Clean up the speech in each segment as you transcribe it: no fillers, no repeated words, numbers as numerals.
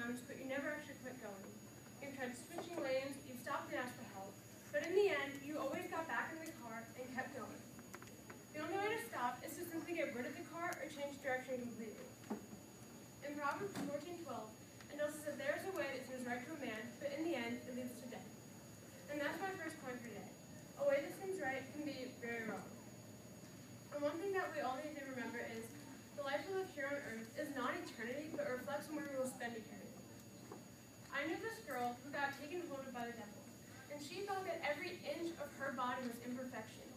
attempts, but you never actually quit going. You've tried switching lanes, you've stopped and asked for help, but in the end, you always got back in the car and kept going. The only way to stop is to simply get rid of the car or change direction completely. In Proverbs 14:12, and also said, there is a way that seems right to a man, but in the end, it leads to death. And that's my first point for today. A way that seems right can be very wrong. And one thing that we all need to remember is the life we live here on earth is not eternity, but reflects on where we will spend eternity. I knew this girl who got taken hold of by the devil, and she thought that every inch of her body was imperfection.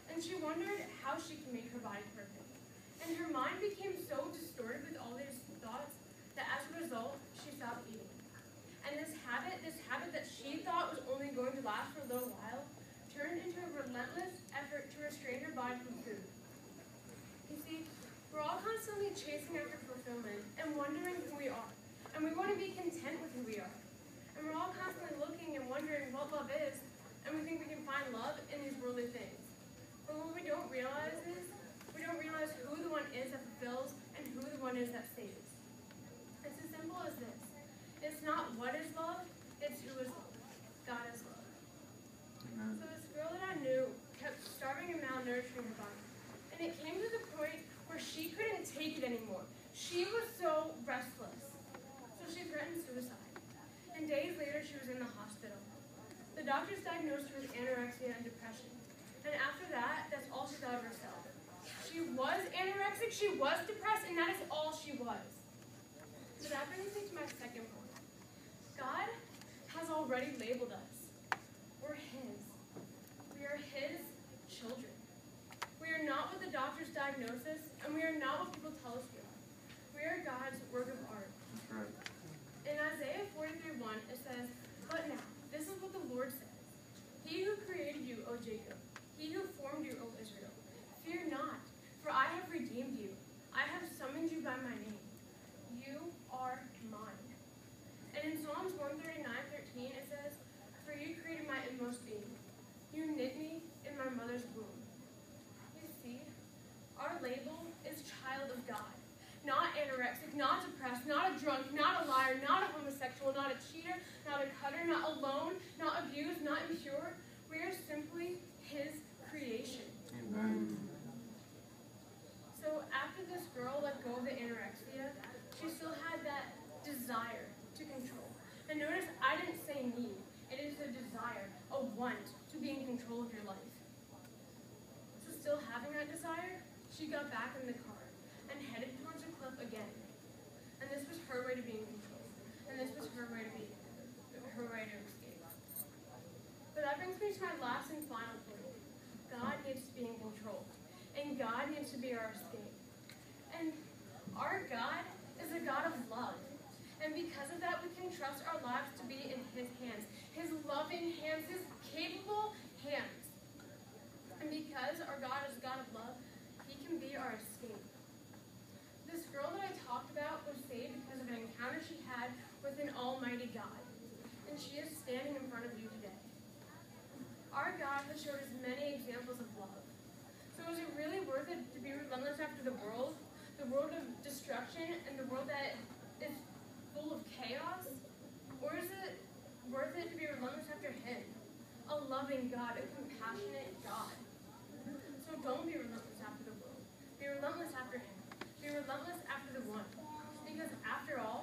And she wondered how she could make her body perfect. And her mind became so distorted with all these thoughts that as a result, she stopped eating. And this habit that she thought was only going to last for a little while, turned into a relentless effort to restrain her body from food. You see, we're all constantly chasing after fulfillment and wondering who we are. And we want to be content with who we are. And we're all constantly looking and wondering what love is, and we think we can find love in these worldly things. But what we don't realize is, we don't realize who the one is that fulfills and who the one is that saves. It's as simple as this. It's not what is love, it's who is love. God is love. Amen. So this girl that I knew kept starving and malnourishing her body. And it came to the point where she couldn't take it anymore. She was so restless. So she threatened suicide. And days later, she was in the hospital. The doctors diagnosed her with anorexia and depression. And after that, that's all she thought of herself. She was anorexic, she was depressed, and that is all she was. So that brings me to my second point. God has already labeled us. We're His. We are His children. We are not what the doctors diagnose us, and we are not what people tell us we are. We are God's work of art. That's right. In Isaiah 43:1, it says, but now, this is what the Lord says. He who created you, O Jacob, He who formed you, O Israel, fear not, for I have redeemed you. I have summoned you by my name. You are mine. And in Psalms 139:13, it says, for you created my inmost being. You knit me in my mother's womb. You see, our label is child of God. Not anorexic, not depressed, not a drunk, not a liar, not a homosexual, not a cheater, not a cutter, not alone, not abused, not impure. We are simply His creation. Amen. So after this girl let go of the anorexia, she still had that desire to control. And notice I didn't say need. It is a desire, a want to be in control of your life. So still having that desire, she got back in the car and headed towards a cliff again. And this was her way to be in control. And this was her way to escape. But that brings me to my last and final point. God needs to be in control. And God needs to be our escape. And our God is a God of love. And because of that, we can trust our lives to be in His hands. His loving hands, His capable hands. And because our God is a God of love, He can be our escape. This girl that I talked about was saved because of an encounter she had with an almighty God. And she is standing in front of you today. Our God has showed us many examples of love. So is it really worth it to be relentless after the world of destruction, and the world that is full of chaos? Or is it worth it to be relentless after Him, a loving God, a compassionate God? So don't be relentless after the world. Be relentless after Him. Be relentless after the one. Because after all,